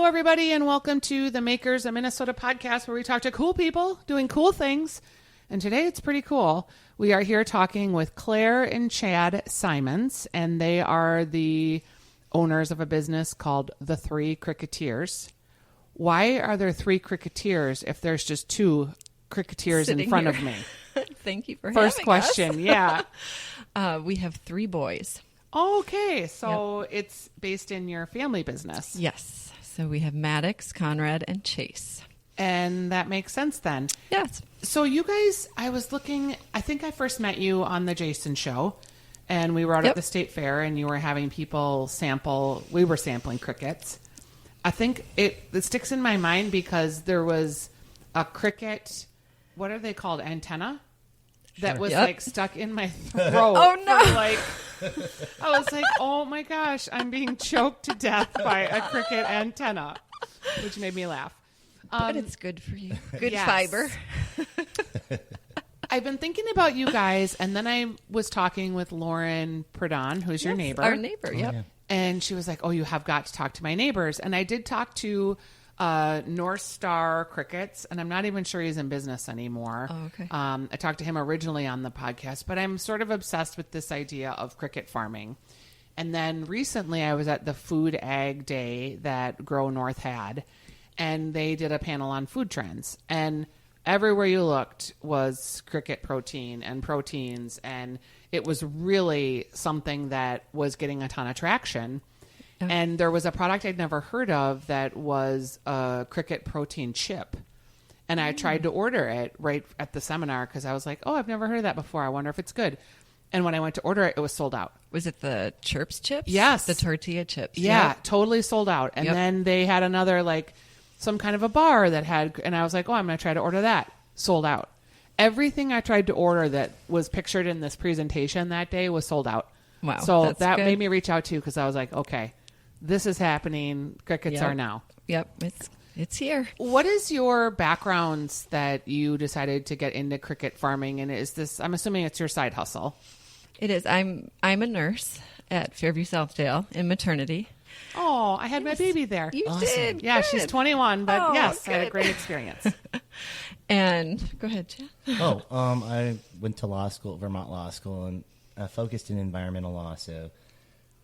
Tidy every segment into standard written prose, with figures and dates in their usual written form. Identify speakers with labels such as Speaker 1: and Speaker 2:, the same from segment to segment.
Speaker 1: everybody, and welcome to the Makers of Minnesota podcast, where we talk to cool people doing cool things. And today it's pretty cool. We are here talking with Claire and Chad Simons, and they are the owners of a business called The Three Cricketeers. Why are there three Cricketeers if there's just two Cricketeers
Speaker 2: Sitting
Speaker 1: in front
Speaker 2: here.
Speaker 1: of me?
Speaker 2: Thank you for
Speaker 1: First
Speaker 2: having
Speaker 1: question,
Speaker 2: us.
Speaker 1: yeah.
Speaker 2: We have three boys.
Speaker 1: Okay, so It's based in your family business.
Speaker 2: Yes. So we have Maddox, Conrad, and Chase.
Speaker 1: And that makes sense then.
Speaker 2: Yes.
Speaker 1: So you guys, I was looking, I think I first met you on the Jason show, and we were out at the state fair, and you were having people sample, we were sampling crickets. I think it sticks in my mind because there was a cricket, what are they called, antenna? That was like stuck in my throat.
Speaker 2: Oh no!
Speaker 1: I was like, oh my gosh, I'm being choked to death by a cricket antenna, which made me laugh.
Speaker 2: But it's good for you. Good
Speaker 1: yes.
Speaker 2: fiber.
Speaker 1: I've been thinking about you guys, and then I was talking with Lauren Pradon, who's your neighbor.
Speaker 2: Our neighbor, yep.
Speaker 3: Yeah.
Speaker 1: And she was like, oh, you have got to talk to my neighbors. And I did talk to North Star Crickets, and I'm not even sure he's in business anymore.
Speaker 2: Oh, okay.
Speaker 1: I talked to him originally on the podcast, but I'm sort of obsessed with this idea of cricket farming. And then recently I was at the Food Ag Day that Grow North had, and they did a panel on food trends. And everywhere you looked was cricket protein and proteins, and it was really something that was getting a ton of traction. And there was a product I'd never heard of that was a cricket protein chip. And I tried to order it right at the seminar because I was like, oh, I've never heard of that before. I wonder if it's good. And when I went to order it, it was sold out.
Speaker 2: Was it the Chirps chips?
Speaker 1: Yes.
Speaker 2: The tortilla chips.
Speaker 1: Yeah,
Speaker 2: Yep.
Speaker 1: totally sold out. And then they had another, like, some kind of a bar that had, and I was like, oh, I'm going to try to order that. Sold out. Everything I tried to order that was pictured in this presentation that day was sold out.
Speaker 2: Wow.
Speaker 1: So
Speaker 2: that's
Speaker 1: that
Speaker 2: good.
Speaker 1: made me reach out to you because I was like, okay, this is happening. Crickets
Speaker 2: Yep.
Speaker 1: are now.
Speaker 2: Yep. It's here.
Speaker 1: What is your backgrounds that you decided to get into cricket farming? And is this, I'm assuming it's your side hustle.
Speaker 2: It is. I'm a nurse at Fairview Southdale in maternity.
Speaker 1: Oh, I had my baby there.
Speaker 2: You
Speaker 3: Awesome.
Speaker 2: did.
Speaker 1: Yeah,
Speaker 2: Good.
Speaker 1: she's 21, but
Speaker 2: Oh,
Speaker 1: yes, I had a
Speaker 2: good.
Speaker 1: great experience.
Speaker 2: And go ahead, Chad.
Speaker 3: I went to law school, Vermont Law School, and focused in environmental law. So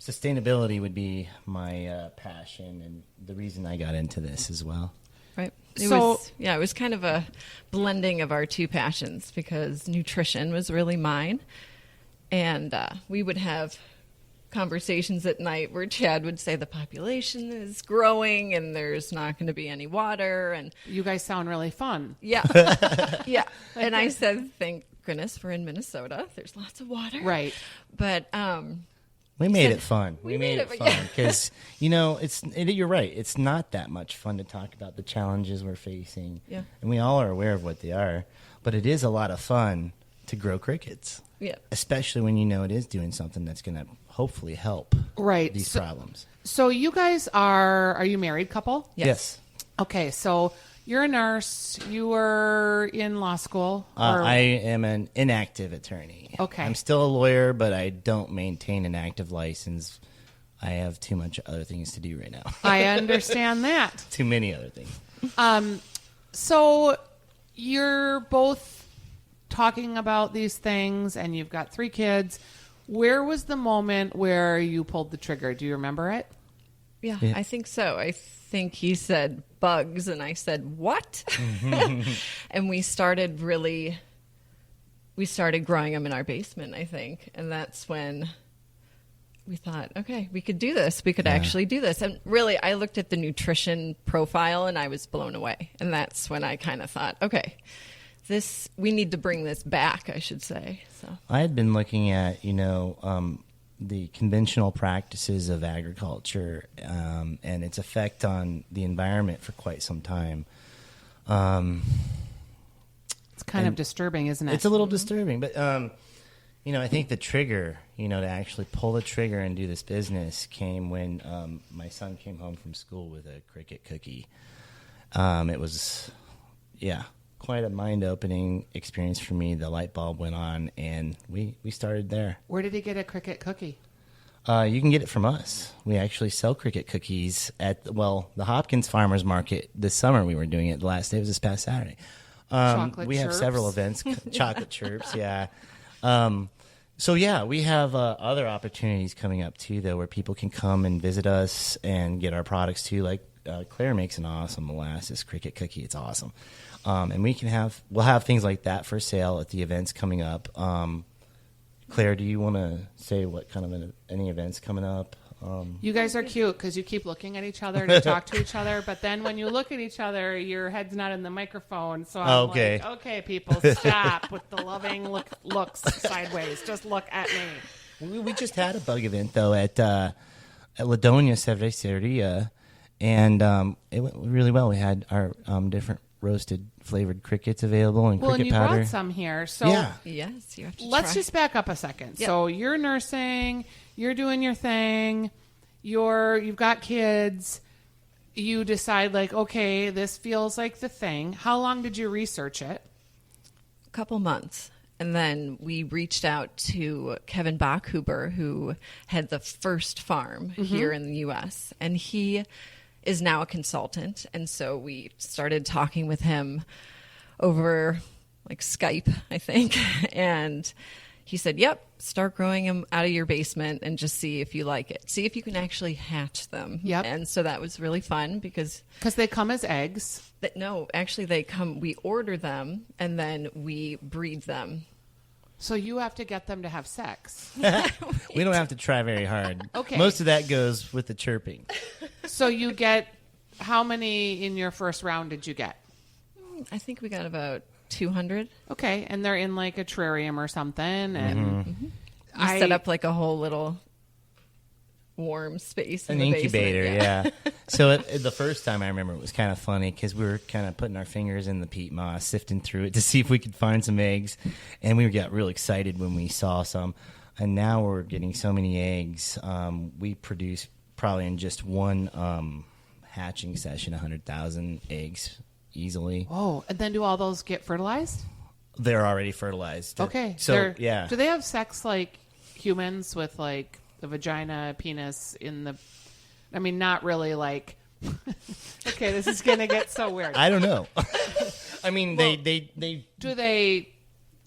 Speaker 3: sustainability would be my passion and the reason I got into this as well.
Speaker 2: Right. It was kind of a blending of our two passions because nutrition was really mine. And we would have conversations at night where Chad would say the population is growing and there's not going to be any water. And
Speaker 1: You guys sound really fun.
Speaker 2: yeah. Yeah. And I said, thank goodness we're in Minnesota. There's lots of water.
Speaker 1: Right.
Speaker 2: But
Speaker 3: We made it fun.
Speaker 2: We
Speaker 3: made
Speaker 2: made
Speaker 3: it
Speaker 2: it,
Speaker 3: fun
Speaker 2: yeah.
Speaker 3: because, you're right. It's not that much fun to talk about the challenges we're facing.
Speaker 2: Yeah.
Speaker 3: And we all are aware of what they are. But it is a lot of fun to grow crickets.
Speaker 2: yeah.
Speaker 3: Especially when you know it is doing something that's going to hopefully help
Speaker 1: Right.
Speaker 3: these problems.
Speaker 1: So you guys are you married couple?
Speaker 2: Yes.
Speaker 1: Okay, so you're a nurse. You were in law school.
Speaker 3: I am an inactive attorney.
Speaker 1: Okay.
Speaker 3: I'm still a lawyer, but I don't maintain an active license. I have too much other things to do right now.
Speaker 1: I understand that.
Speaker 3: Too many other things.
Speaker 1: So you're both talking about these things, and you've got 3 kids. Where was the moment where you pulled the trigger? Do you remember it?
Speaker 2: Yeah,
Speaker 3: Yeah.
Speaker 2: I think so. I think he said bugs, and I said, what? And we started growing them in our basement, I think. And that's when we thought, okay, we could do this. We could actually do this. And really, I looked at the nutrition profile, and I was blown away. And that's when I kind of thought, okay, we need to bring this back, I should say. So
Speaker 3: I had been looking at, the conventional practices of agriculture and its effect on the environment for quite some time.
Speaker 1: It's kind of disturbing, isn't it?
Speaker 3: It's a little disturbing, but I think the trigger, to actually pull the trigger and do this business came when my son came home from school with a cricket cookie. It was, quite a mind-opening experience for me. The light bulb went on, and we started there.
Speaker 1: Where did he get a cricket cookie?
Speaker 3: You can get it from us. We actually sell cricket cookies at, the Hopkins Farmers Market this summer. We were doing it. The last day was this past Saturday. We have several events. Chocolate chirps, yeah. We have other opportunities coming up, too, though, where people can come and visit us and get our products, too. Like Claire makes an awesome molasses cricket cookie. It's awesome. And we'll have things like that for sale at the events coming up. Claire, do you want to say what kind of any events coming up?
Speaker 1: You guys are cute because you keep looking at each other to talk to each other, but then when you look at each other, your head's not in the microphone. So I'm like, okay, people, stop with the loving looks sideways. Just look at me.
Speaker 3: We just had a bug event, though, at Ladonia Cerveceria, and it went really well. We had our different roasted flavored crickets available and cricket
Speaker 1: and you
Speaker 3: powder.
Speaker 1: brought some here. So
Speaker 2: yes, you have to
Speaker 1: let's
Speaker 2: try.
Speaker 1: just back up a second.
Speaker 2: Yep.
Speaker 1: So you're nursing, you're doing your thing, you've got kids, you decide like, okay, this feels like the thing. How long did you research it?
Speaker 2: A couple months. And then we reached out to Kevin Bachhuber, who had the first farm here in the U.S., and he is now a consultant. And so we started talking with him over like Skype, I think. And he said, yep, start growing them out of your basement and just see if you like it. See if you can actually hatch them.
Speaker 1: Yep.
Speaker 2: And so that was really fun because
Speaker 1: they come as eggs.
Speaker 2: No, actually they come, we order them and then we breed them.
Speaker 1: So you have to get them to have sex.
Speaker 3: We don't have to try very hard.
Speaker 1: Okay.
Speaker 3: Most of that goes with the chirping.
Speaker 1: So you get, how many in your first round did you get?
Speaker 2: I think we got about 200.
Speaker 1: Okay, and they're in like a terrarium or something, and
Speaker 2: I set up like a whole little warm space in
Speaker 3: an
Speaker 2: the
Speaker 3: incubator.
Speaker 2: basement.
Speaker 3: Yeah. So the first time I remember it was kind of funny because we were kind of putting our fingers in the peat moss, sifting through it to see if we could find some eggs, and we got real excited when we saw some. And now we're getting so many eggs. We produce probably in just one hatching session 100,000 eggs easily.
Speaker 1: Oh, and then do all those get fertilized?
Speaker 3: They're already fertilized.
Speaker 1: Okay.
Speaker 3: So yeah.
Speaker 1: Do they have sex like humans with like the vagina, penis in the? I mean, not really like. Okay, this is gonna get so weird.
Speaker 3: I don't know. I mean,
Speaker 1: Well,
Speaker 3: they
Speaker 1: do they?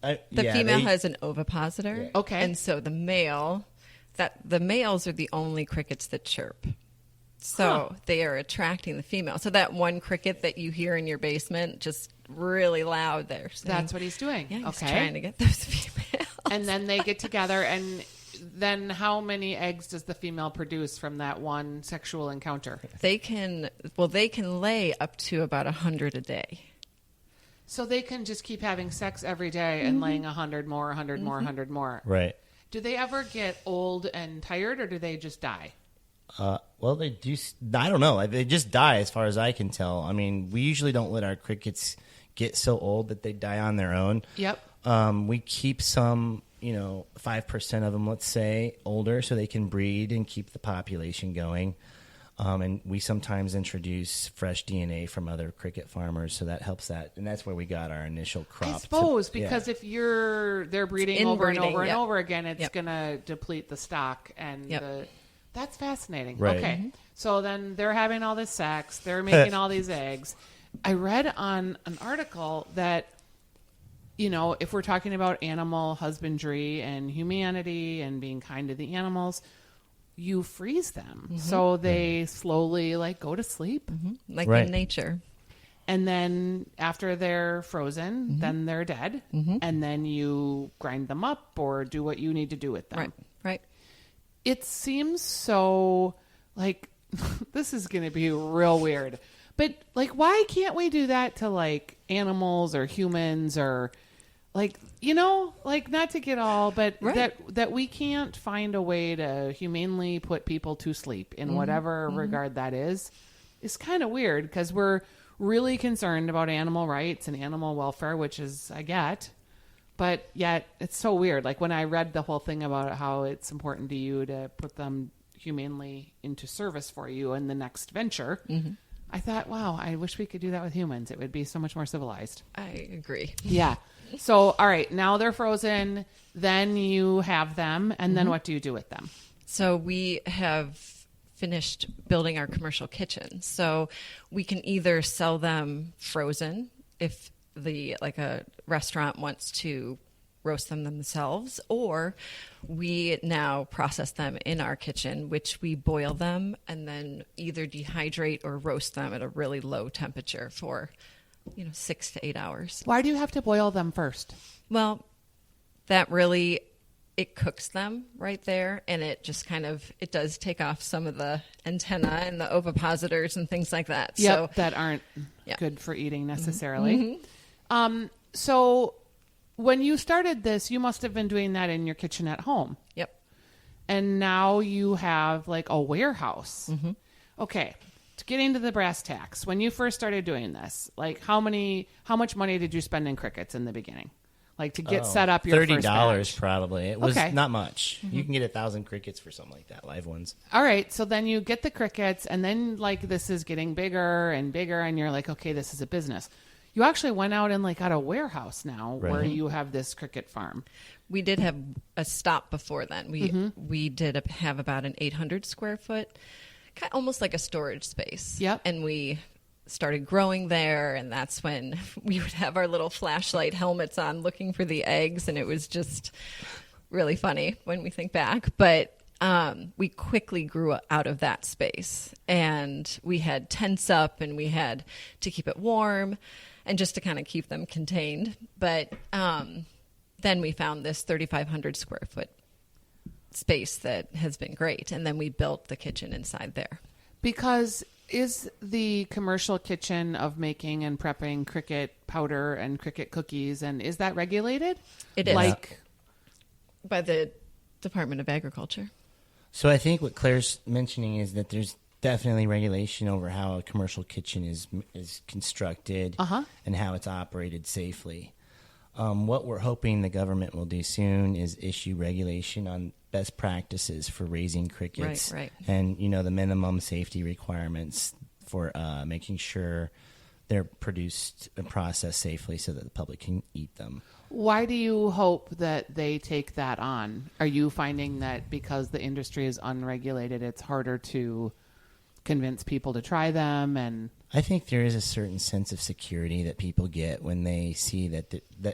Speaker 2: The female has an ovipositor.
Speaker 1: Yeah. Okay.
Speaker 2: And so the males are the only crickets that chirp. So they are attracting the female. So that one cricket that you hear in your basement, just really loud there. So
Speaker 1: That's what he's doing.
Speaker 2: Yeah, he's
Speaker 1: okay.
Speaker 2: trying to get those females.
Speaker 1: And then they get together, and then how many eggs does the female produce from that one sexual encounter?
Speaker 2: They can lay up to about 100 a day.
Speaker 1: So they can just keep having sex every day and laying 100 more, 100 more, 100 more.
Speaker 3: Right.
Speaker 1: Do they ever get old and tired, or do they just die?
Speaker 3: Well, they do. I don't know. They just die, as far as I can tell. I mean, we usually don't let our crickets get so old that they die on their own.
Speaker 1: Yep.
Speaker 3: We keep some, 5% of them, let's say, older, so they can breed and keep the population going. And we sometimes introduce fresh DNA from other cricket farmers, so that helps that. And that's where we got our initial crop.
Speaker 1: I suppose, because if they're breeding over and over and over again, it's going to deplete the stock. And that's fascinating.
Speaker 3: Right.
Speaker 1: Okay. So then they're having all this sex. They're making all these eggs. I read on an article that, if we're talking about animal husbandry and humanity and being kind to the animals, you freeze them. So they slowly go to sleep.
Speaker 2: Like in nature.
Speaker 1: And then after they're frozen, then they're dead. And then you grind them up or do what you need to do with them.
Speaker 2: Right.
Speaker 1: It seems so this is going to be real weird. But why can't we do that to animals or humans or not to get all, but that we can't find a way to humanely put people to sleep in whatever regard that is kind of weird, because we're really concerned about animal rights and animal welfare, which is, I get, but yet it's so weird. When I read the whole thing about how it's important to you to put them humanely into service for you in the next venture, I thought, wow, I wish we could do that with humans. It would be so much more civilized.
Speaker 2: I agree.
Speaker 1: Yeah. So, all right, now they're frozen. Then you have them. And then what do you do with them?
Speaker 2: So we have finished building our commercial kitchen. So we can either sell them frozen if a restaurant wants to roast them themselves, or we now process them in our kitchen, which we boil them and then either dehydrate or roast them at a really low temperature for 6 to 8 hours.
Speaker 1: Why do you have to boil them first?
Speaker 2: Well, that really, it cooks them right there, and it just it does take off some of the antenna and the ovipositors and things like that.
Speaker 1: Yep, that aren't good for eating necessarily. So when you started this, you must have been doing that in your kitchen at home.
Speaker 2: Yep.
Speaker 1: And now you have like a warehouse. Okay. To get into the brass tacks, when you first started doing this, like how much money did you spend in crickets in the beginning? Like to get set up your
Speaker 3: $30
Speaker 1: first batch?
Speaker 3: probably. It was not much. You can get 1,000 crickets for something like that, live ones.
Speaker 1: All right. So then you get the crickets, and then like this is getting bigger and bigger, and you're like, okay, this is a business. You actually went out and like got a warehouse now where you have this cricket farm.
Speaker 2: We did have a stop before then. We did have about an 800 square foot, almost like a storage space.
Speaker 1: Yep.
Speaker 2: And we started growing there, and that's when we would have our little flashlight helmets on looking for the eggs, and it was just really funny when we think back. But we quickly grew out of that space, and we had tents up, and we had to keep it warm and just to kind of keep them contained. But then we found this 3,500 square foot space that has been great, and then we built the kitchen inside there.
Speaker 1: Because is the commercial kitchen of making and prepping cricket powder and cricket cookies, and is that regulated?
Speaker 2: It is. By the Department of Agriculture.
Speaker 3: So I think what Claire's mentioning is that there's definitely regulation over how a commercial kitchen is constructed and how it's operated safely. What we're hoping the government will do soon is issue regulation on best practices for raising crickets, and the minimum safety requirements for making sure they're produced and processed safely so that the public can eat them.
Speaker 1: Why do you hope that they take that on? Are you finding that because the industry is unregulated, it's harder to convince people to try them? And
Speaker 3: I think there is a certain sense of security that people get when they see that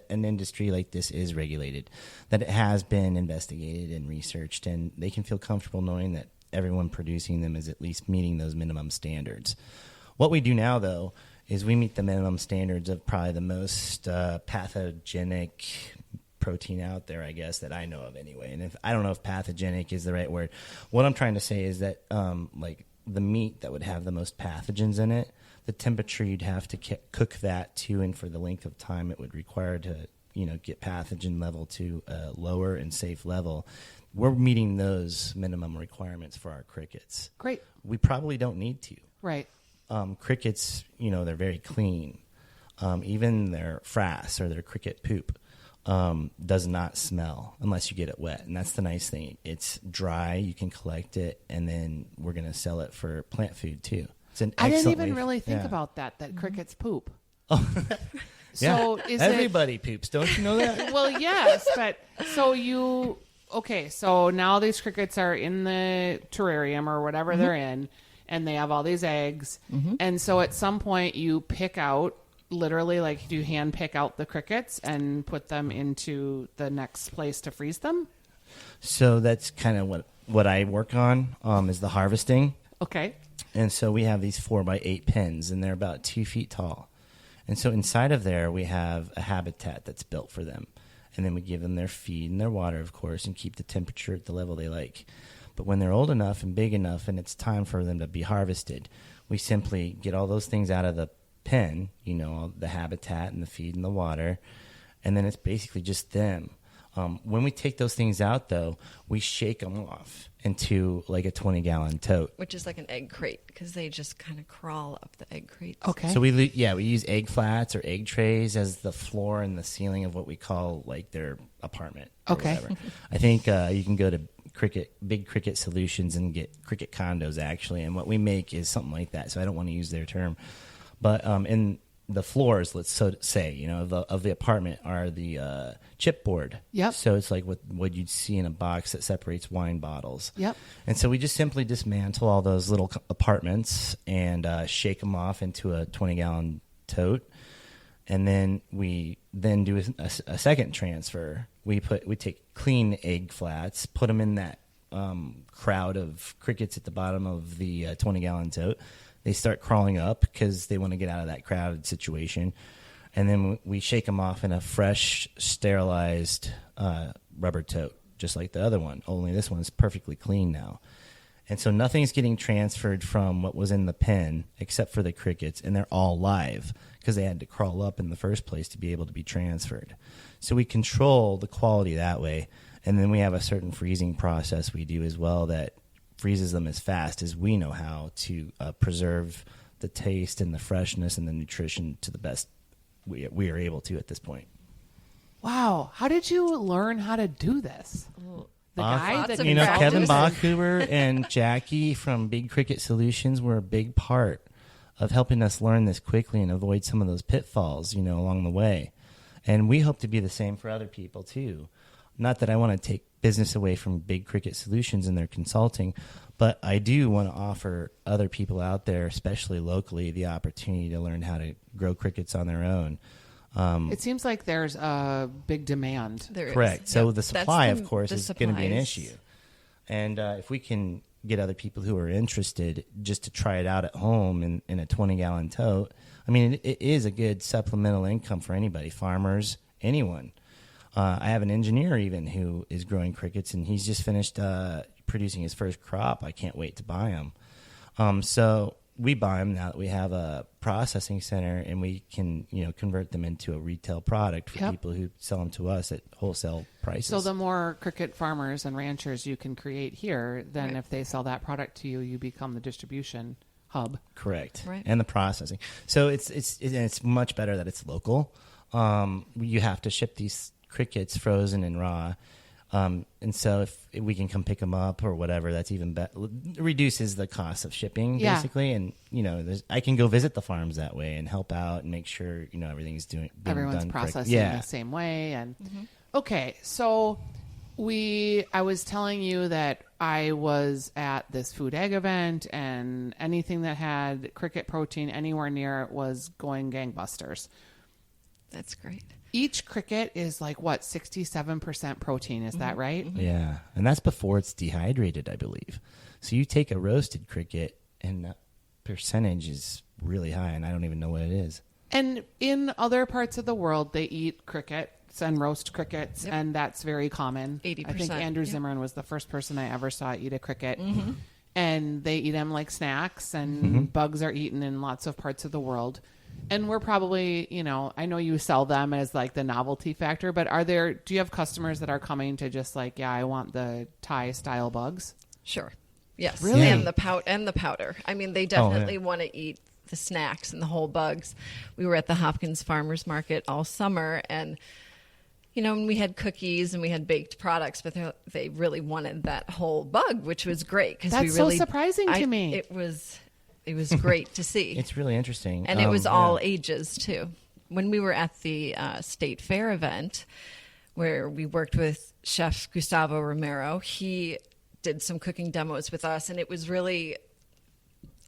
Speaker 3: an industry like this is regulated, that it has been investigated and researched, and they can feel comfortable knowing that everyone producing them is at least meeting those minimum standards. What we do now, though, is we meet the minimum standards of probably the most pathogenic protein out there, I guess, that I know of anyway. And I don't know if pathogenic is the right word. What I'm trying to say is that the meat that would have the most pathogens in it, the temperature you'd have to cook that to, and for the length of time it would require to, get pathogen level to a lower and safe level. We're meeting those minimum requirements for our crickets.
Speaker 1: Great.
Speaker 3: We probably don't need to.
Speaker 1: Right.
Speaker 3: Crickets, they're very clean. Even their frass or their cricket poop does not smell unless you get it wet. And that's the nice thing. It's dry. You can collect it, and then we're going to sell it for plant food, too. It's an
Speaker 1: I didn't
Speaker 3: excellent
Speaker 1: even
Speaker 3: way-
Speaker 1: really think
Speaker 3: yeah.
Speaker 1: about that crickets poop.
Speaker 3: Oh,
Speaker 1: So
Speaker 3: yeah.
Speaker 1: is
Speaker 3: Everybody poops. Don't you know that?
Speaker 1: Well, yes, but so so now these crickets are in the terrarium or whatever they're in, and they have all these eggs. And so at some point you pick out, literally, like, do you hand pick out the crickets and put them into the next place to freeze them?
Speaker 3: So that's kind of what I work on is the harvesting.
Speaker 1: Okay.
Speaker 3: And so we have these 4x8 pens, and they're about 2 feet tall. And so inside of there, we have a habitat that's built for them. And then we give them their feed and their water, of course, and keep the temperature at the level they like. But when they're old enough and big enough and it's time for them to be harvested, we simply get all those things out of the pen, the habitat and the feed and the water, and then it's basically just them. When we take those things out, though, we shake them off into like a 20-gallon tote.
Speaker 2: Which is like an egg crate, because they just kind of crawl up the egg crates.
Speaker 1: Okay.
Speaker 3: So we use egg flats or egg trays as the floor and the ceiling of what we call like their apartment. Or
Speaker 1: Okay.
Speaker 3: whatever. I think you can go to Big Cricket Solutions and get cricket condos, actually, and what we make is something like that. So I don't want to use their term, but in the floors, let's so say, of the apartment are the chipboard.
Speaker 1: Yep.
Speaker 3: So it's like what you'd see in a box that separates wine bottles.
Speaker 1: Yep.
Speaker 3: And so we just simply dismantle all those little apartments and shake them off into a 20-gallon tote. And then we do a second transfer. We take clean egg flats, put them in that crowd of crickets at the bottom of the 20-gallon tote. They start crawling up because they want to get out of that crowded situation. And then we shake them off in a fresh, sterilized rubber tote, just like the other one, only this one's perfectly clean now. And so nothing's getting transferred from what was in the pen except for the crickets, and they're all live because they had to crawl up in the first place to be able to be transferred. So we control the quality that way, and then we have a certain freezing process we do as well that freezes them as fast as we know how to preserve the taste and the freshness and the nutrition to the best we are able to at this point.
Speaker 1: Wow. How did you learn how to do this? The guy that
Speaker 3: Kevin Bachhuber and Jackie from Big Cricket Solutions were a big part of helping us learn this quickly and avoid some of those pitfalls, along the way. And we hope to be the same for other people too. Not that I want to take business away from Big Cricket Solutions and their consulting, but I do want to offer other people out there, especially locally, the opportunity to learn how to grow crickets on their own.
Speaker 1: It seems like there's a big demand.
Speaker 3: Correct. So the supply, of course,
Speaker 2: is
Speaker 3: going to be an issue. And if we can get other people who are interested just to try it out at home in a 20-gallon tote, I mean, it is a good supplemental income for anybody, farmers, anyone. I have an engineer even who is growing crickets, and he's just finished producing his first crop. I can't wait to buy them. So we buy them now that we have a processing center, and we can convert them into a retail product for people who sell them to us at wholesale prices.
Speaker 1: So the more cricket farmers and ranchers you can create here, then if they sell that product to you, you become the distribution hub.
Speaker 3: Correct.
Speaker 2: Right.
Speaker 3: And the processing. So it's much better that it's local. You have to ship these crickets frozen and raw. And so if we can come pick them up or whatever, that's even better. Reduces the cost of shipping, basically. And, I can go visit the farms that way and help out and make sure, everything's
Speaker 1: everyone's
Speaker 3: done
Speaker 1: processing the same way. And okay, so I was telling you that I was at this food egg event, and anything that had cricket protein anywhere near it was going gangbusters.
Speaker 2: That's great.
Speaker 1: Each cricket is like, 67% protein. Is that right?
Speaker 3: Yeah. And that's before it's dehydrated, I believe. So you take a roasted cricket, and that percentage is really high, and I don't even know what it is.
Speaker 1: And in other parts of the world, they eat crickets and roast crickets, and that's very common.
Speaker 2: 80%.
Speaker 1: I think Andrew Zimmern was the first person I ever saw eat a cricket. And they eat them like snacks, and bugs are eaten in lots of parts of the world. And we're probably, I know you sell them as like the novelty factor, but do you have customers that are coming to just like, I want the Thai style bugs?
Speaker 2: Sure. Yes.
Speaker 1: Really?
Speaker 2: And the powder. I mean, they definitely want to eat the snacks and the whole bugs. We were at the Hopkins Farmers Market all summer, and and we had cookies and we had baked products, but they really wanted that whole bug, which was great because
Speaker 1: that's so surprising to me.
Speaker 2: It was great to see.
Speaker 3: It's really interesting.
Speaker 2: And it was all ages, too. When we were at the State Fair event, where we worked with Chef Gustavo Romero, he did some cooking demos with us. And it was really,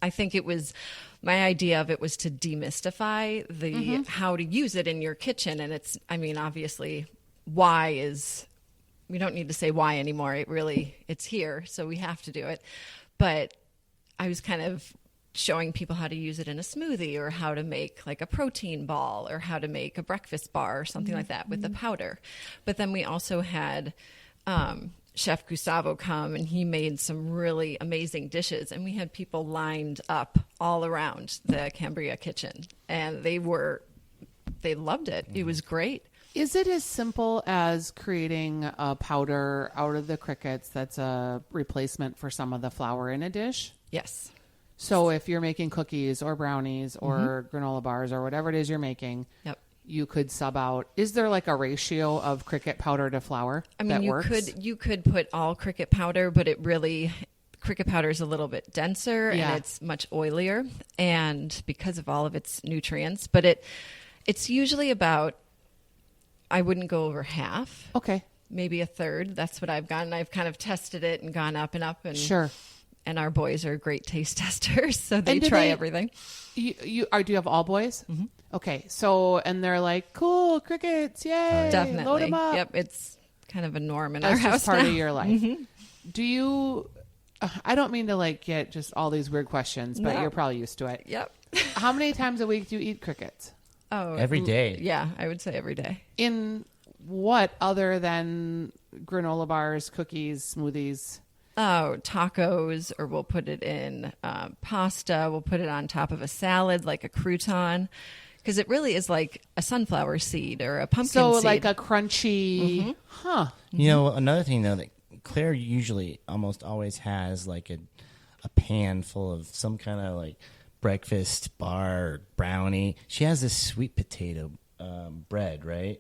Speaker 2: I think it was, my idea of it was to demystify the how to use it in your kitchen. And obviously, we don't need to say why anymore. It's here, so we have to do it. But I was kind of showing people how to use it in a smoothie, or how to make like a protein ball, or how to make a breakfast bar or something like that with the powder. But then we also had Chef Gustavo come, and he made some really amazing dishes, and we had people lined up all around the Cambria kitchen, and they loved it. It was great.
Speaker 1: Is it as simple as creating a powder out of the crickets that's a replacement for some of the flour in a dish?
Speaker 2: Yes.
Speaker 1: So if you're making cookies or brownies or granola bars or whatever it is you're making, you could sub out. Is there like a ratio of cricket powder to flour that works?
Speaker 2: You could put all cricket powder, but cricket powder is a little bit denser
Speaker 1: Yeah.
Speaker 2: and it's much oilier, and because of all of its nutrients, but it's usually about, I wouldn't go over half.
Speaker 1: Okay.
Speaker 2: Maybe a third. That's what I've gotten. I've kind of tested it and gone up and up. And
Speaker 1: Sure.
Speaker 2: And our boys are great taste testers, so they
Speaker 1: And do
Speaker 2: try
Speaker 1: they-
Speaker 2: everything.
Speaker 1: Do you have all boys? Mm-hmm. Okay. So, and they're like, cool, crickets, yay.
Speaker 2: Definitely.
Speaker 1: Load them up.
Speaker 2: Yep. It's kind of a norm in
Speaker 1: That's
Speaker 2: our house
Speaker 1: just part
Speaker 2: now.
Speaker 1: of your life. Do you, I don't mean to like get just all these weird questions, but
Speaker 2: No.
Speaker 1: you're probably used to it.
Speaker 2: Yep.
Speaker 1: How many times a week do you eat crickets?
Speaker 2: Oh,
Speaker 3: Every day.
Speaker 2: Yeah, I would say every day.
Speaker 1: In what other than granola bars, cookies, smoothies?
Speaker 2: Oh, tacos, or we'll put it in pasta. We'll put it on top of a salad, like a crouton, because it really is like a sunflower seed or a pumpkin
Speaker 1: So
Speaker 2: seed.
Speaker 1: like a crunchy, huh?
Speaker 3: You know, another thing though, that Claire usually almost always has like a pan full of some kind of like breakfast bar or brownie. She has this sweet potato bread, right?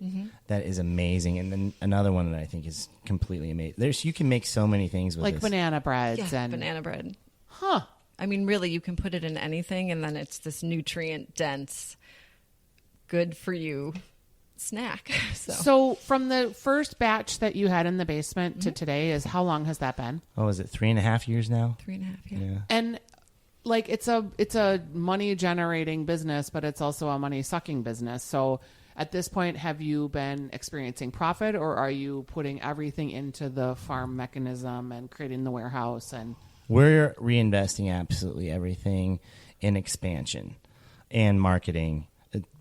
Speaker 3: That is amazing. And then another one that I think is completely amazing. You can make so many things with
Speaker 1: Like
Speaker 3: this.
Speaker 1: banana breads
Speaker 2: yeah,
Speaker 1: and
Speaker 2: banana bread.
Speaker 1: huh?
Speaker 2: I mean, really, you can put it in anything, and then it's this nutrient dense, good for you snack.
Speaker 1: So from the first batch that you had in the basement to today, is how long has that been?
Speaker 3: Oh, is it 3.5 years now?
Speaker 2: 3.5, yeah.
Speaker 3: Yeah.
Speaker 1: And like it's a money generating business, but it's also a money sucking business. So at this point, have you been experiencing profit, or are you putting everything into the farm mechanism and creating the warehouse? And
Speaker 3: We're reinvesting absolutely everything in expansion and marketing,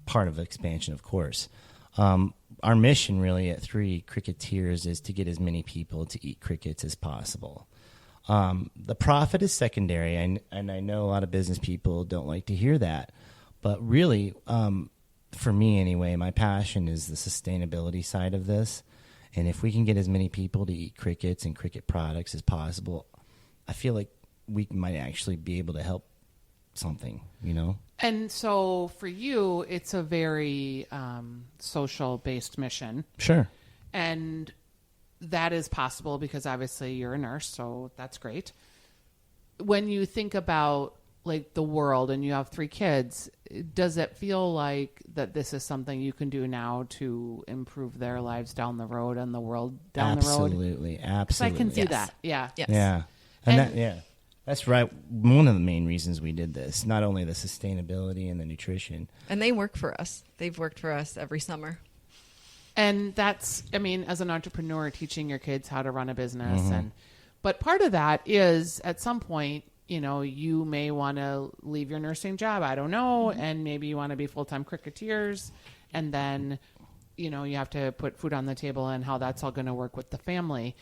Speaker 3: part of expansion, of course. Our mission really at Cricketeers is to get as many people to eat crickets as possible. The profit is secondary, and I know a lot of business people don't like to hear that. But really, for me anyway, my passion is the sustainability side of this. And if we can get as many people to eat crickets and cricket products as possible, I feel like we might actually be able to help something, you know?
Speaker 1: And so for you, it's a very social based mission.
Speaker 3: Sure.
Speaker 1: And that is possible because obviously you're a nurse, so that's great. When you think about like the world and you have 3 kids, does it feel like that this is something you can do now to improve their lives down the road and the world down the road?
Speaker 3: Absolutely.
Speaker 1: 'Cause I can see
Speaker 2: Yes.
Speaker 1: that. Yeah.
Speaker 2: Yes.
Speaker 3: Yeah.
Speaker 1: And-
Speaker 3: That's right. One of the main reasons we did this, not only the sustainability and the nutrition.
Speaker 2: And they work for us. They've worked for us every summer.
Speaker 1: And that's, I mean, as an entrepreneur, teaching your kids how to run a business. But part of that is at some point, you know, you may want to leave your nursing job. I don't know. And maybe you want to be full-time Cricketeers. And then, you know, you have to put food on the table and how that's all going to work with the family.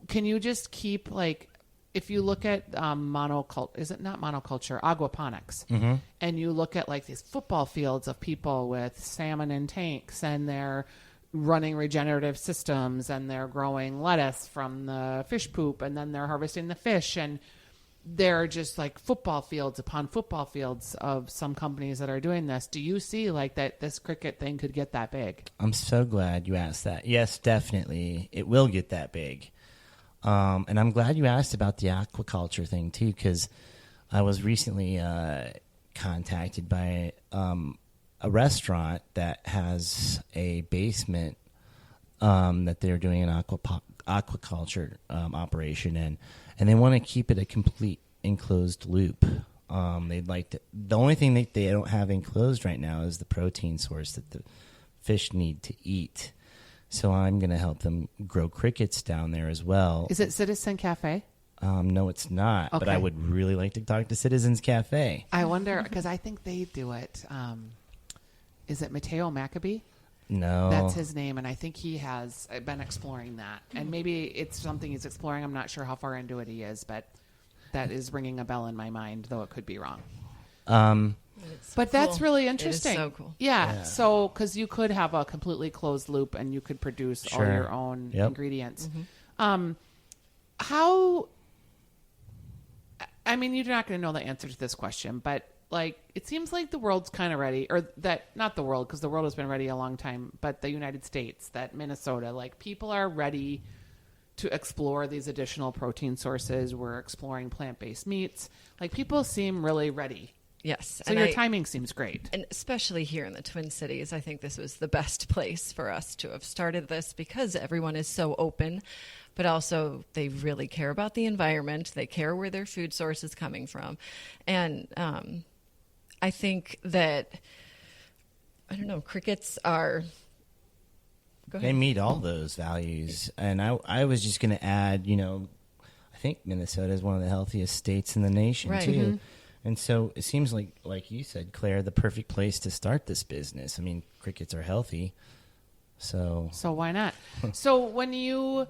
Speaker 1: Can you just keep like, if you look at is it not monoculture, aquaponics, and you look at like these football fields of people with salmon in tanks, and they're running regenerative systems, and they're growing lettuce from the fish poop, and then they're harvesting the fish, and they're just like football fields upon football fields of some companies that are doing this. Do you see like that this cricket thing could get that big?
Speaker 3: I'm so glad you asked that. Yes, definitely. It will get that big. And I'm glad you asked about the aquaculture thing, too, because I was recently contacted by a restaurant that has a basement that they're doing an aquaculture operation in, and they want to keep it a complete enclosed loop. They'd like to. The only thing that they don't have enclosed right now is the protein source that the fish need to eat. So I'm going to help them grow crickets down there as well.
Speaker 1: Is it Citizen Cafe?
Speaker 3: No, it's not. But
Speaker 1: Okay.
Speaker 3: I would really like to talk to Citizens Cafe.
Speaker 1: I wonder, because I think they do it. Is it Mateo Maccabee?
Speaker 3: No.
Speaker 1: That's his name, and I think he has been exploring that. And maybe it's something he's exploring. I'm not sure how far into it he is, but that is ringing a bell in my mind, though it could be wrong. But that's
Speaker 2: cool.
Speaker 1: really
Speaker 2: It is
Speaker 1: interesting.
Speaker 2: so cool.
Speaker 1: Yeah. So, because you could have a completely closed loop and you could produce all
Speaker 3: Sure.
Speaker 1: your own
Speaker 3: Yep.
Speaker 1: ingredients. How, I mean, you're not going to know the answer to this question, but like, it seems like the world's kind of ready, or that, not the world, because the world has been ready a long time, but the United States, that Minnesota, like people are ready to explore these additional protein sources. We're exploring plant-based meats. Like, people seem really ready.
Speaker 2: Yes.
Speaker 1: So your timing seems great.
Speaker 2: And especially here in the Twin Cities, I think this was the best place for us to have started this because everyone is so open, but also they really care about the environment. They care where their food source is coming from. And I think that, I don't know, crickets are...
Speaker 3: They meet all those values. And I was just going to add, I think Minnesota is one of the healthiest states in the nation,
Speaker 2: right.
Speaker 3: too.
Speaker 2: Mm-hmm.
Speaker 3: And so it seems like you said, Claire, the perfect place to start this business. I mean, crickets are healthy, so
Speaker 1: why not? So when you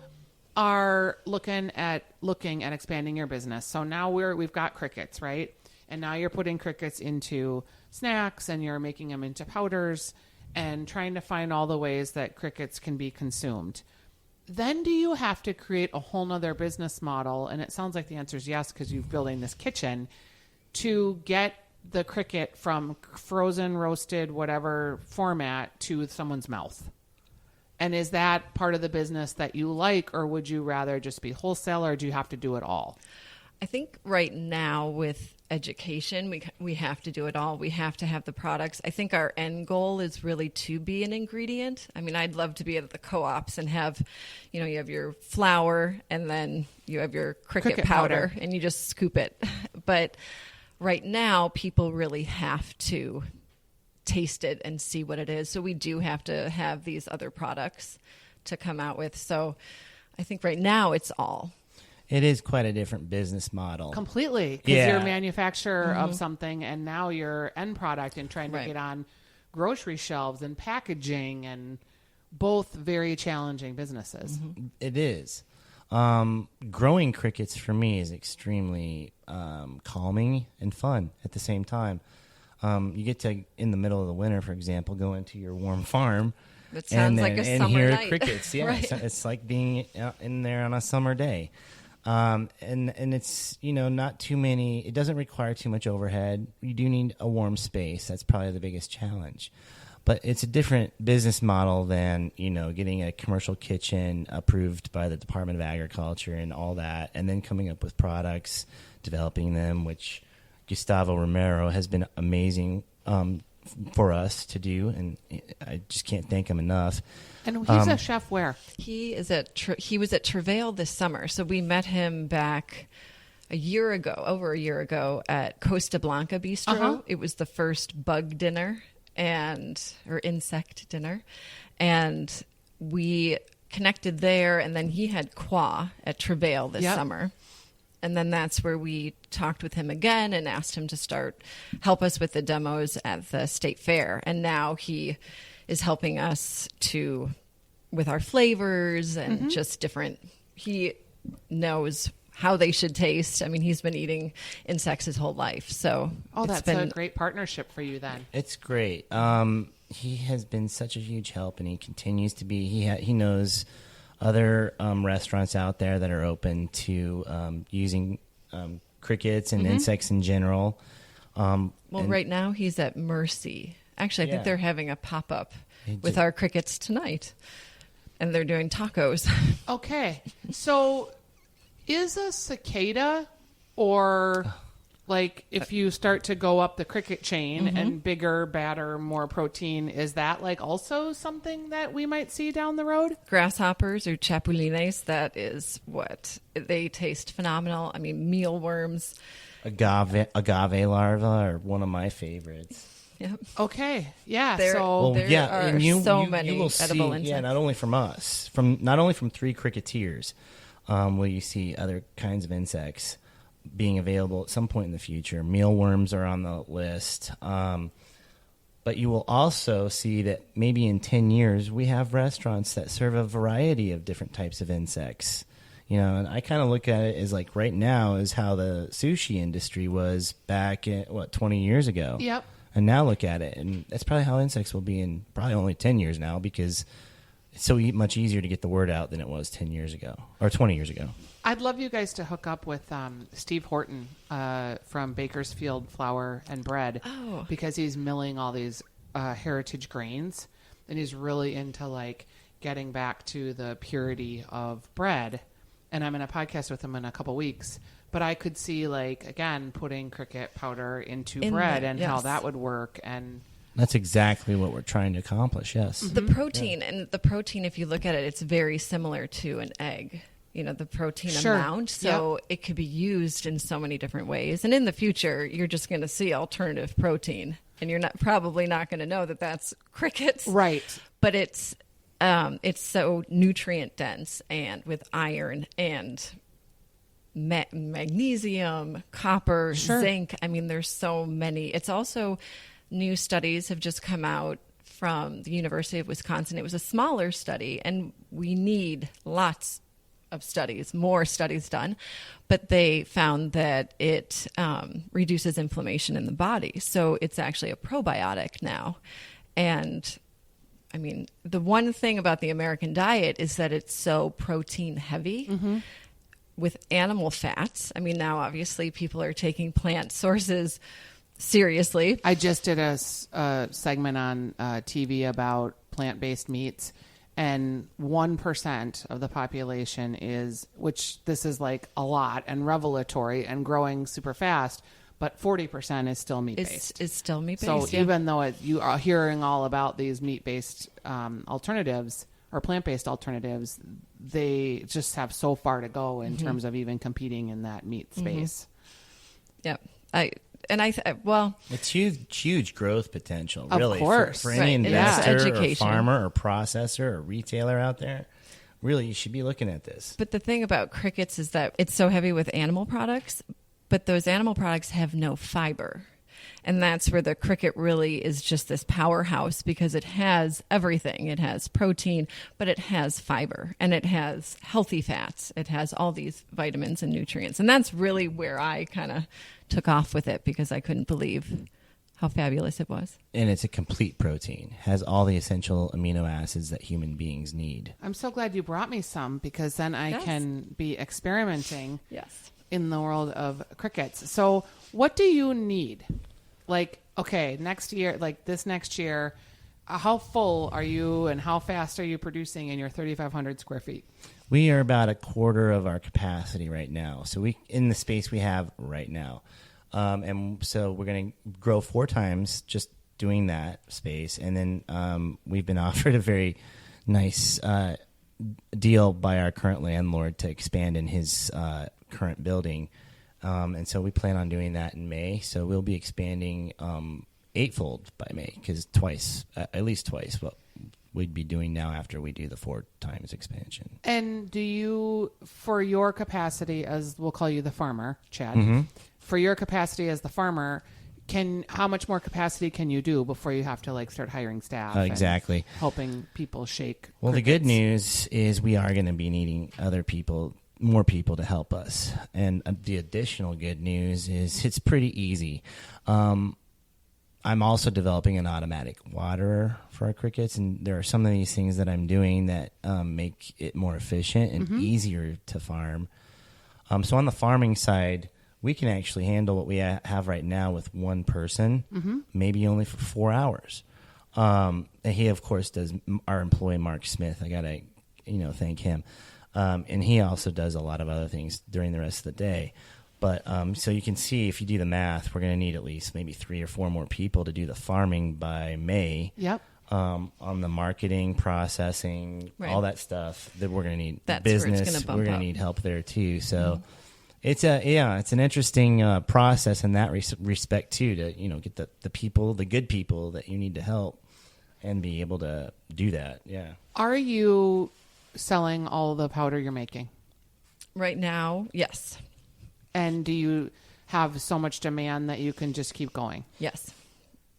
Speaker 1: are looking at expanding your business, so now we've got crickets, right? And now you're putting crickets into snacks, and you're making them into powders, and trying to find all the ways that crickets can be consumed. Then do you have to create a whole nother business model? And it sounds like the answer is yes, because you're building this kitchen to get the cricket from frozen, roasted, whatever format to someone's mouth. And is that part of the business that you like, or would you rather just be wholesale, or do you have to do it all?
Speaker 2: I think right now with education, we have to do it all. We have to have the products. I think our end goal is really to be an ingredient. I mean, I'd love to be at the co-ops and have, you have your flour and then you have your cricket powder and you just scoop it. But right now, people really have to taste it and see what it is. So we do have to have these other products to come out with. So I think right now it's all.
Speaker 3: It is quite a different business model.
Speaker 1: Completely. Because you're a manufacturer of something, and now you're end product and trying to get on grocery shelves and packaging, and both very challenging businesses.
Speaker 3: Mm-hmm. It is. Growing crickets for me is extremely calming and fun at the same time. You get to, in the middle of the winter, for example, go into your warm farm.
Speaker 2: It sounds like a summer
Speaker 3: and hear
Speaker 2: night.
Speaker 3: Crickets. Yeah,
Speaker 2: right.
Speaker 3: It's like being out in there on a summer day. And it's, not too many, it doesn't require too much overhead. You do need a warm space. That's probably the biggest challenge. But it's a different business model than, getting a commercial kitchen approved by the Department of Agriculture and all that, and then coming up with products, developing them, which Gustavo Romero has been amazing for us to do, and I just can't thank him enough.
Speaker 1: And he's a chef where?
Speaker 2: He was at Travail this summer, so we met him back over a year ago at Costa Blanca Bistro. Uh-huh. It was the first bug dinner or insect dinner, and we connected there, and then he had Qua at Travail this summer. And then that's where we talked with him again and asked him to help us with the demos at the state fair. And now he is helping us with our flavors and just different. He knows how they should taste. I mean, he's been eating insects his whole life. So
Speaker 1: that's a great partnership for you then.
Speaker 3: It's great. He has been such a huge help, and he continues to be. He knows other restaurants out there that are open to using crickets and insects in general.
Speaker 2: Right now he's at Mercy. Actually, I think they're having a pop-up with our crickets tonight, and they're doing tacos.
Speaker 1: Okay. So is a cicada, or like if you start to go up the cricket chain and bigger, badder, more protein, is that like also something that we might see down the road?
Speaker 2: Grasshoppers or chapulines, that is what they taste phenomenal. I mean, mealworms.
Speaker 3: Agave larvae are one of my favorites.
Speaker 2: Yep.
Speaker 1: Okay. Yeah.
Speaker 2: There are many edible insects.
Speaker 3: Yeah, not only from us, not only from Three Cricketeers, will you see other kinds of insects being available at some point in the future. Mealworms are on the list. But you will also see that maybe in 10 years, we have restaurants that serve a variety of different types of insects. And I kind of look at it as like right now is how the sushi industry was back in, 20 years ago.
Speaker 1: Yep.
Speaker 3: And now look at it. And that's probably how insects will be in probably only 10 years now, because it's so much easier to get the word out than it was 10 years ago or 20 years ago.
Speaker 1: I'd love you guys to hook up with Steve Horton from Bakersfield Flour and Bread, because he's milling all these heritage grains, and he's really into like getting back to the purity of bread. and I'm in a podcast with him in a couple weeks. But I could see, like, again, putting cricket powder into bread and how that would work. And
Speaker 3: that's exactly what we're trying to accomplish, yes.
Speaker 2: The protein, and the protein, if you look at it, it's very similar to an egg, the protein amount. So it could be used in so many different ways. And in the future, you're just going to see alternative protein. And you're probably not going to know that that's crickets.
Speaker 1: Right.
Speaker 2: But it's so nutrient dense and with iron and magnesium, copper, zinc. I mean, there's so many. It's also new studies have just come out from the University of Wisconsin. It was a smaller study, and we need lots of studies, more studies done. But they found that it reduces inflammation in the body. So it's actually a probiotic now. And I mean, the one thing about the American diet is that it's so protein heavy. With animal fats. I mean, now obviously people are taking plant sources seriously.
Speaker 1: I just did a segment on TV about plant-based meats, and 1% of the population which this is like a lot and revelatory and growing super fast, but 40% is still meat-based.
Speaker 2: It's still meat-based.
Speaker 1: So even though you are hearing all about these meat-based alternatives or plant-based alternatives, they just have so far to go in terms of even competing in that meat space.
Speaker 2: Yeah.
Speaker 3: It's huge growth potential,
Speaker 1: of
Speaker 3: really,
Speaker 1: course.
Speaker 3: for any investor or
Speaker 2: education.
Speaker 3: farmer or processor or retailer out there. Really, you should be looking at this.
Speaker 2: But the thing about crickets is that it's so heavy with animal products, but those animal products have no fiber. And that's where the cricket really is just this powerhouse, because it has everything. It has protein, but it has fiber, and it has healthy fats. It has all these vitamins and nutrients. And that's really where I kind of took off with it, because I couldn't believe how fabulous it was.
Speaker 3: And it's a complete protein. Has all the essential amino acids that human beings need.
Speaker 1: I'm so glad you brought me some, because then I can be experimenting in the world of crickets. So what do you need? Like, okay, next year, like this next year, how full are you and how fast are you producing in your 3,500 square feet?
Speaker 3: We are about a quarter of our capacity right now. So in the space we have right now. And so we're going to grow 4 times just doing that space. And then we've been offered a very nice deal by our current landlord to expand in his current building. And so we plan on doing that in May. So we'll be expanding 8-fold by May, because at least twice what we'd be doing now after we do the 4 times expansion. And
Speaker 1: do you, for your capacity as, we'll call you the farmer, Chad, for your capacity as the farmer, how much more capacity can you do before you have to like start hiring staff?
Speaker 3: Exactly.
Speaker 1: And helping people shake
Speaker 3: Well,
Speaker 1: crickets?
Speaker 3: The good news is we are going to be needing more people to help us. And the additional good news is it's pretty easy. I'm also developing an automatic waterer for our crickets, and there are some of these things that I'm doing that make it more efficient and easier to farm. So on the farming side, we can actually handle what we have right now with one person, maybe only for 4 hours. And he, of course, does our employee, Mark Smith. I got to thank him. And he also does a lot of other things during the rest of the day. But so you can see, if you do the math, we're going to need at least maybe 3 or 4 more people to do the farming by May.
Speaker 1: Yep.
Speaker 3: On the marketing, processing, all that stuff that we're going to need.
Speaker 2: That's
Speaker 3: business, we're going to need help there too. So it's an interesting process in that respect too, to get the people, the good people that you need to help, and be able to do that. Yeah.
Speaker 1: Are you selling all the powder you're making
Speaker 2: right now? Yes.
Speaker 1: And do you have so much demand that you can just keep going?
Speaker 2: Yes.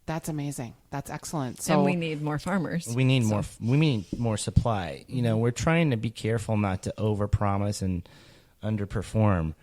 Speaker 1: That's amazing. That's excellent. So
Speaker 2: and we need more farmers.
Speaker 3: We need more. We need more supply. We're trying to be careful not to overpromise and underperform.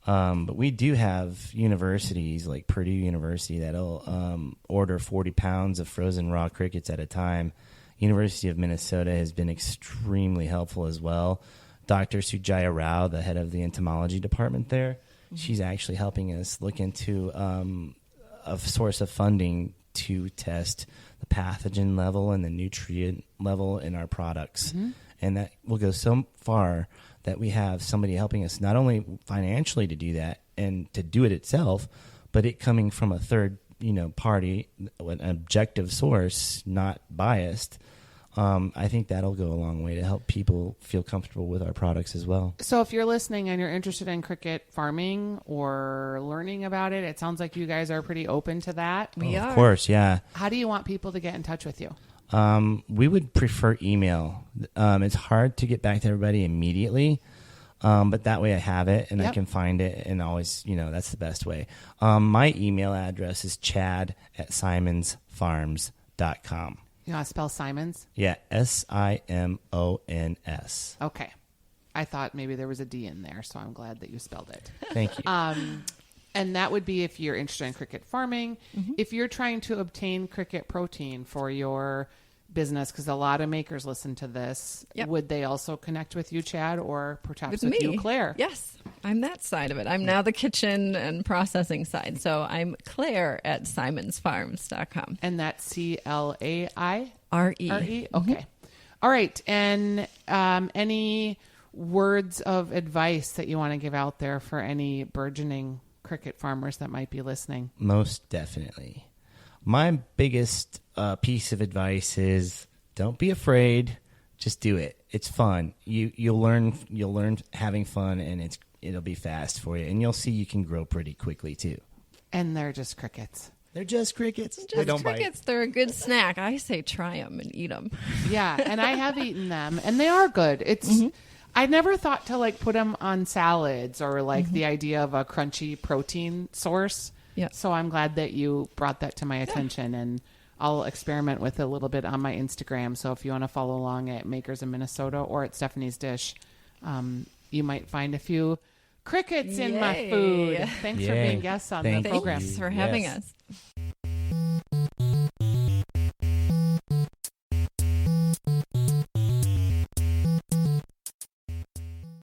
Speaker 3: But we do have universities like Purdue University that'll order 40 pounds of frozen raw crickets at a time. University of Minnesota has been extremely helpful as well. Dr. Sujaya Rao, the head of the entomology department there, she's actually helping us look into a source of funding to test the pathogen level and the nutrient level in our products. And that will go so far that we have somebody helping us not only financially to do that and to do it itself, but it coming from a third, party, an objective source, not biased. I think that'll go a long way to help people feel comfortable with our products as well.
Speaker 1: So if you're listening and you're interested in cricket farming or learning about it, it sounds like you guys are pretty open to that.
Speaker 2: We are.
Speaker 3: Of course, yeah.
Speaker 1: How do you want people to get in touch with you?
Speaker 3: We would prefer email. It's hard to get back to everybody immediately, but that way I have it and I can find it, and always, that's the best way. My email address is chad@simonsfarms.com.
Speaker 1: You want to spell Simons?
Speaker 3: Yeah, Simons.
Speaker 1: Okay. I thought maybe there was a D in there, so I'm glad that you spelled it.
Speaker 3: Thank you.
Speaker 1: And that would be if you're interested in cricket farming. Mm-hmm. If you're trying to obtain cricket protein for your business, because a lot of makers listen to this, would they also connect with you, Chad, or perhaps with you, Claire?
Speaker 2: Yes, I'm that side of it. I'm now the kitchen and processing side. So I'm Claire at simonsfarms.com.
Speaker 1: And that's CLAIRE?
Speaker 2: RE.
Speaker 1: Okay. All right. And any words of advice that you want to give out there for any burgeoning cricket farmers that might be listening?
Speaker 3: Most definitely. My biggest piece of advice is don't be afraid. Just do it. It's fun. You'll learn having fun, and it'll be fast for you, and you'll see you can grow pretty quickly too.
Speaker 1: And they're just crickets.
Speaker 3: They're just crickets.
Speaker 2: They don't crickets. Bite. They're a good snack. I say try them and eat them.
Speaker 1: Yeah, and I have eaten them, and they are good. It's I never thought to put them on salads or the idea of a crunchy protein source.
Speaker 2: Yeah.
Speaker 1: So I'm glad that you brought that to my attention, and I'll experiment with it a little bit on my Instagram. So if you want to follow along at Makers in Minnesota or at Stephanie's Dish, you might find a few crickets in my food. Thanks for being guests on the program.
Speaker 2: Thanks for having us.